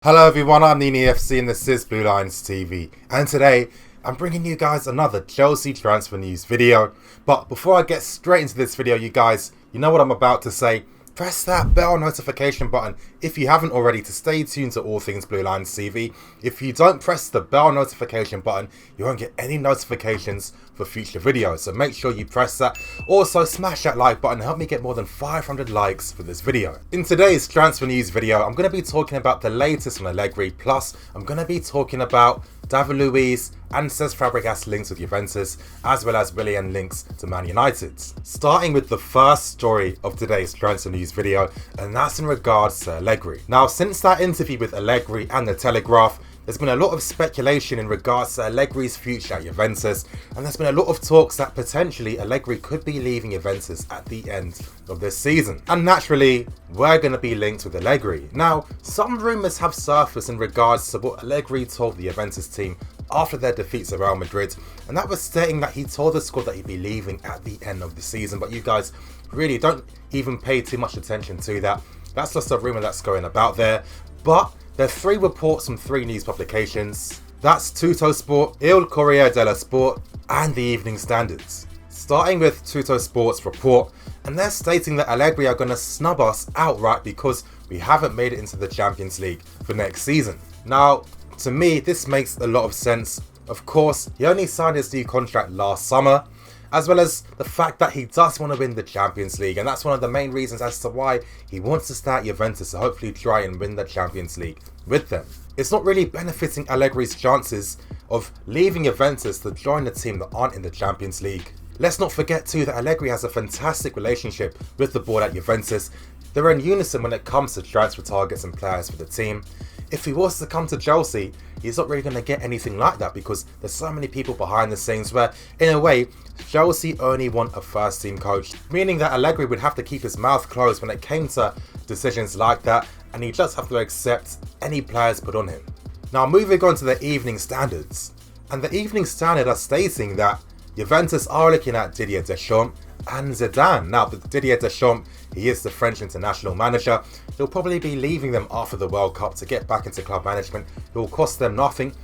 Hello everyone, I'm Nini FC and this is Blue Lines TV, and today I'm bringing you guys another Chelsea transfer news video. But before I get straight into this video, you guys, you know what I'm about to say. Press that bell notification button if you haven't already to stay tuned to all things Blue Lines TV. If you don't press the bell notification button, you won't get any notifications for future videos, so make sure you press that. Also, smash that like button and help me get more than 500 likes for this video. In today's transfer news video, I'm going to be talking about the latest on Allegri, plus I'm going to be talking about Luiz and Fabregas links with Juventus, as well as Willian links to Man United. Starting with the first story of today's transfer news video, and that's in regards to Allegri. Now, since that interview with Allegri and the Telegraph, there's been a lot of speculation in regards to Allegri's future at Juventus, and there's been a lot of talks that potentially Allegri could be leaving Juventus at the end of this season. And naturally, we're going to be linked with Allegri. Now, some rumours have surfaced in regards to what Allegri told the Juventus team after their defeats at Real Madrid, and that was stating that he told the squad that he'd be leaving at the end of the season. But you guys really don't even pay too much attention to that. That's just a rumour that's going about there. But there are three reports from three news publications. That's Tuttosport, Il Corriere dello Sport, and the Evening Standards. Starting with Tuttosport's report, and they're stating that Allegri are going to snub us outright because we haven't made it into the Champions League for next season. Now, to me, this makes a lot of sense. Of course, he only signed his new contract last summer, as well as the fact that he does want to win the Champions League, and that's one of the main reasons as to why he wants to start Juventus to hopefully try and win the Champions League with them. It's not really benefiting Allegri's chances of leaving Juventus to join a team that aren't in the Champions League. Let's not forget too that Allegri has a fantastic relationship with the board at Juventus. They're in unison when it comes to transfer targets and players for the team. If he was to come to Chelsea, he's not really going to get anything like that because there's so many people behind the scenes where, in a way, Chelsea only want a first team coach, meaning that Allegri would have to keep his mouth closed when it came to decisions like that, and he just have to accept any players put on him. Now, moving on to the Evening Standards, and the Evening Standard are stating that Juventus are looking at Didier Deschamps and Zidane. Now, with Didier Deschamps, he is the French international manager. He'll probably be leaving them after the World Cup to get back into club management. It will cost them nothing.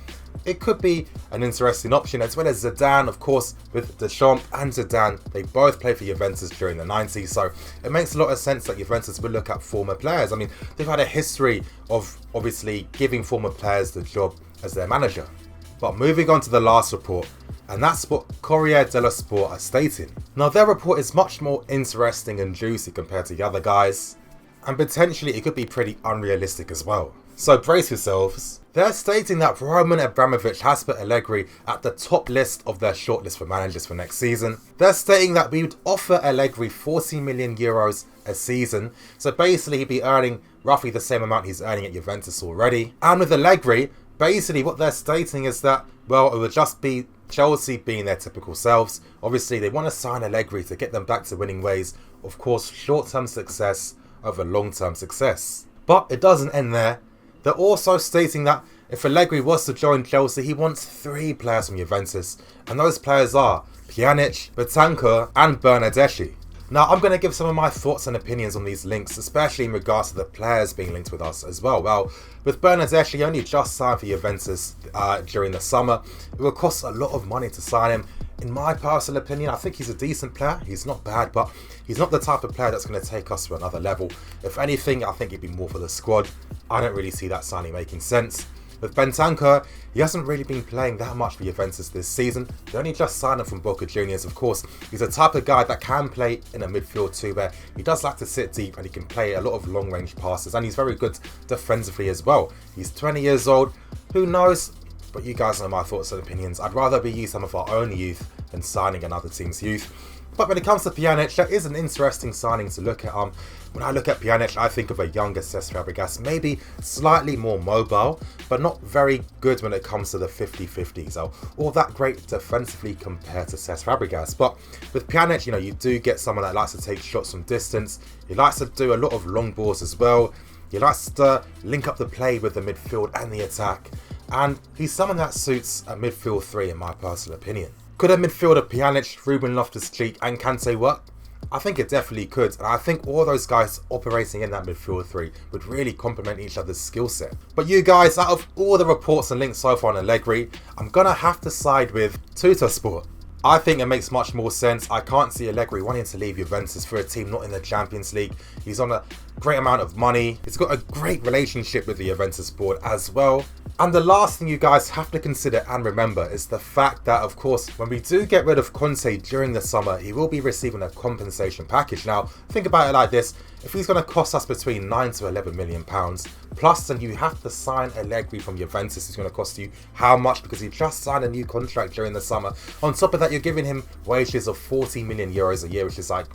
It could be an interesting option, as well as Zidane, of course, with Deschamps and Zidane. They both played for Juventus during the 90s, so it makes a lot of sense that Juventus would look at former players. I mean, they've had a history of obviously giving former players the job as their manager. But moving on to the last report, and that's what Corriere dello Sport are stating. Now, their report is much more interesting and juicy compared to the other guys, and potentially it could be pretty unrealistic as well. So brace yourselves. They're stating that Roman Abramovich has put Allegri at the top list of their shortlist for managers for next season. They're stating that we would offer Allegri 40 million euros a season, so basically he'd be earning roughly the same amount he's earning at Juventus already. And with Allegri, basically what they're stating is that, well, it would just be Chelsea being their typical selves. Obviously, they want to sign Allegri to get them back to winning ways. Of course, short-term success over long-term success. But it doesn't end there. They're also stating that if Allegri was to join Chelsea, he wants 3 players from Juventus. And those players are Pjanic, Betancourt and Bernardeschi. Now, I'm going to give some of my thoughts and opinions on these links, especially in regards to the players being linked with us as well. Well, with Bernardeschi, he only just signed for Juventus during the summer. It will cost a lot of money to sign him. In my personal opinion, I think he's a decent player. He's not bad, but he's not the type of player that's going to take us to another level. If anything, I think he'd be more for the squad. I don't really see that signing making sense. With Betancourt, he hasn't really been playing that much for Juventus this season. They only just signed him from Boca Juniors. Of course, he's a type of guy that can play in a midfield too, where he does like to sit deep and he can play a lot of long-range passes, and he's very good defensively as well. He's 20 years old. Who knows? But you guys know my thoughts and opinions. I'd rather we use some of our own youth than signing another team's youth. But when it comes to Pjanic, that is an interesting signing to look at. When I look at Pjanic, I think of a younger Cesc Fabregas, maybe slightly more mobile, but not very good when it comes to the 50-50s, or that great defensively compared to Cesc Fabregas. But with Pjanic, you do get someone that likes to take shots from distance. He likes to do a lot of long balls as well. He likes to link up the play with the midfield and the attack. And he's someone that suits a midfield 3 in my personal opinion. Could a midfielder Pjanic, Ruben Loftus-Cheek and Kante work? I think it definitely could, and I think all those guys operating in that midfield three would really complement each other's skill set. But you guys, out of all the reports and links so far on Allegri, I'm gonna have to side with Tuttosport. I think it makes much more sense. I can't see Allegri wanting to leave Juventus for a team not in the Champions League. He's on a great amount of money. He's got a great relationship with the Juventus board as well. And the last thing you guys have to consider and remember is the fact that, of course, when we do get rid of Conte during the summer, he will be receiving a compensation package. Now, think about it like this. If he's going to cost us between 9 to 11 million pounds, plus then you have to sign Allegri from Juventus, who's going to cost you how much because he just signed a new contract during the summer. On top of that, you're giving him wages of 40 million euros a year, which is like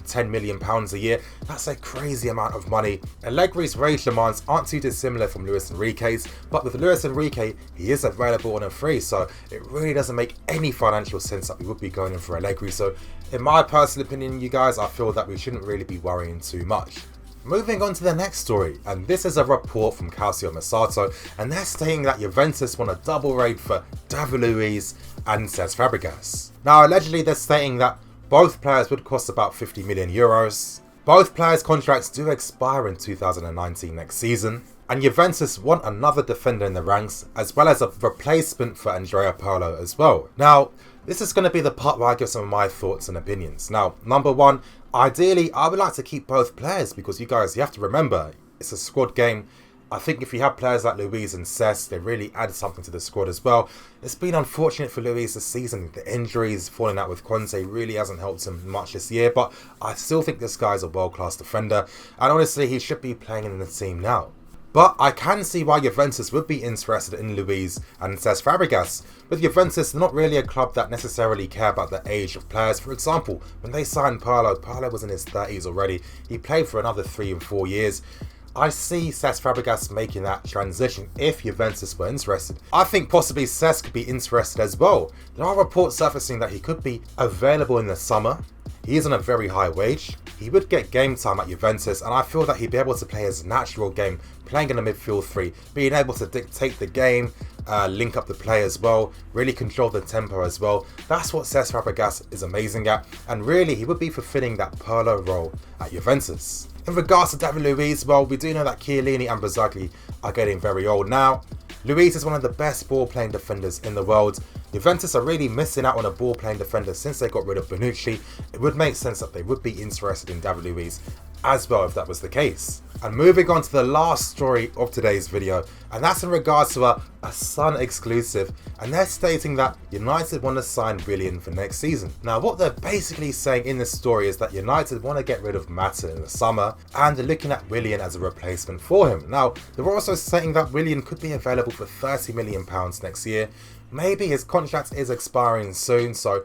10 million pounds a year. That's a crazy amount of money. Allegri's wage demands aren't too dissimilar from Luis Enrique's, but with Luis Enrique, he is available on a free, so it really doesn't make any financial sense that we would be going in for Allegri. So in my personal opinion, you guys, I feel that we shouldn't really be worrying too much. Moving on to the next story, and this is a report from Calcio Mercato, and they're stating that Juventus want a double raid for David Luiz and Cesc Fabregas. Now, allegedly, they're stating that both players would cost about 50 million euros. Both players' contracts do expire in 2019 next season, and Juventus want another defender in the ranks, as well as a replacement for Andrea Pirlo as well. Now, this is going to be the part where I give some of my thoughts and opinions. Now, number one, ideally, I would like to keep both players because you guys, you have to remember, it's a squad game. I think if you have players like Luiz and Cesc, they really add something to the squad as well. It's been unfortunate for Luiz this season. The injuries, falling out with Conte really hasn't helped him much this year, but I still think this guy's a world-class defender, and honestly, he should be playing in the team now. But I can see why Juventus would be interested in Luiz and Cesc Fabregas. With Juventus, they're not really a club that necessarily care about the age of players. For example, when they signed Pirlo was in his 30s already. He played for another 3 and 4 years. I see Cesc Fabregas making that transition if Juventus were interested. I think possibly Cesc could be interested as well. There are reports surfacing that he could be available in the summer. He is on a very high wage. He would get game time at Juventus, and I feel that he'd be able to play his natural game, playing in the midfield three, being able to dictate the game, link up the play as well, really control the tempo as well. That's what Cesc Fabregas is amazing at, and really he would be fulfilling that Pirlo role at Juventus. In regards to David Luiz, well, we do know that Chiellini and Barzagli are getting very old now. Luiz is one of the best ball-playing defenders in the world. Juventus are really missing out on a ball-playing defender since they got rid of Bonucci. It would make sense that they would be interested in David Luiz as well if that was the case. And moving on to the last story of today's video, and that's in regards to a Sun exclusive, and they're stating that United want to sign Willian for next season. Now, what they're basically saying in this story is that United want to get rid of Mata in the summer, and they're looking at Willian as a replacement for him. Now, they're also saying that Willian could be available for £30 million next year. Maybe his contract is expiring soon, so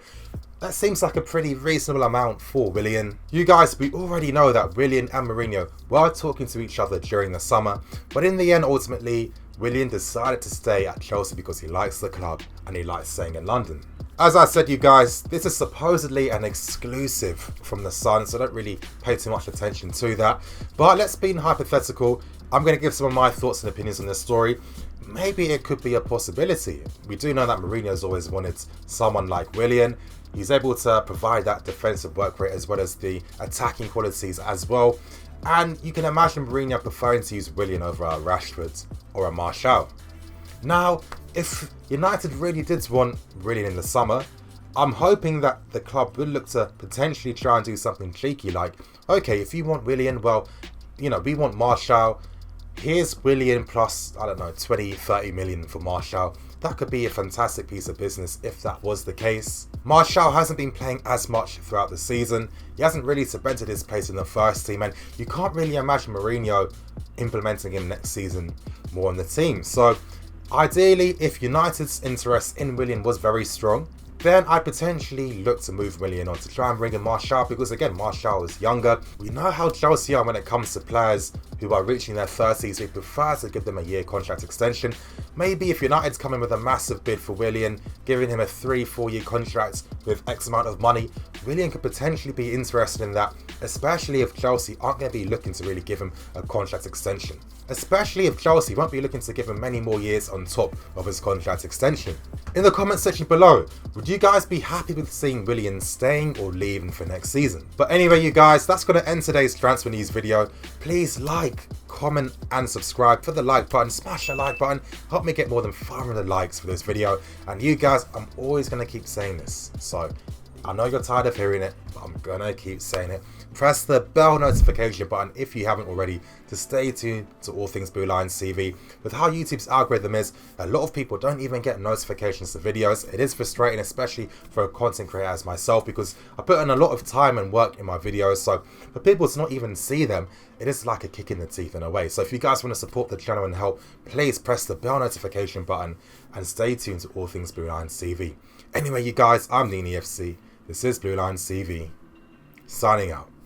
that seems like a pretty reasonable amount for Willian. You guys, we already know that Willian and Mourinho were talking to each other during the summer, but in the end, ultimately, Willian decided to stay at Chelsea because he likes the club and he likes staying in London. As I said, you guys, this is supposedly an exclusive from the Sun, so don't really pay too much attention to that. But let's be hypothetical. I'm going to give some of my thoughts and opinions on this story. Maybe it could be a possibility. We do know that Mourinho's always wanted someone like Willian. He's able to provide that defensive work rate as well as the attacking qualities as well. And you can imagine Mourinho preferring to use Willian over a Rashford or a Martial. Now, if United really did want Willian in the summer, I'm hoping that the club would look to potentially try and do something cheeky like, okay, if you want Willian, well, you know, we want Martial. Here's Willian plus, I don't know, 20, 30 million for Martial. That could be a fantastic piece of business if that was the case. Martial hasn't been playing as much throughout the season. He hasn't really cemented his place in the first team, and you can't really imagine Mourinho implementing him next season more on the team. So ideally, if United's interest in Willian was very strong, then I'd potentially look to move Willian on to try and bring in Martial, because again, Martial is younger. We know how Chelsea are when it comes to players who are reaching their 30s. We prefer to give them a year contract extension. Maybe if United's coming with a massive bid for Willian, giving him a 3-4 year contract with X amount of money, Willian could potentially be interested in that, especially if Chelsea aren't going to be looking to really give him a contract extension. Especially if Chelsea won't be looking to give him many more years on top of his contract extension. In the comment section below, would you guys be happy with seeing Willian staying or leaving for next season? But anyway you guys, that's going to end today's transfer news video. Please like, comment and subscribe. For the like button, smash the like button, help me get more than 500 likes for this video. And you guys, I'm always going to keep saying this, so I know you're tired of hearing it, but I'm going to keep saying it. Press the bell notification button if you haven't already to stay tuned to all things Blue Lions TV. With how YouTube's algorithm is, a lot of people don't even get notifications to videos. It is frustrating, especially for a content creator as myself, because I put in a lot of time and work in my videos, so for people to not even see them, it is like a kick in the teeth in a way. So if you guys want to support the channel and help, please press the bell notification button and stay tuned to all things Blue Lions TV. Anyway you guys, I'm the FC. This is Blue Lions TV, signing out.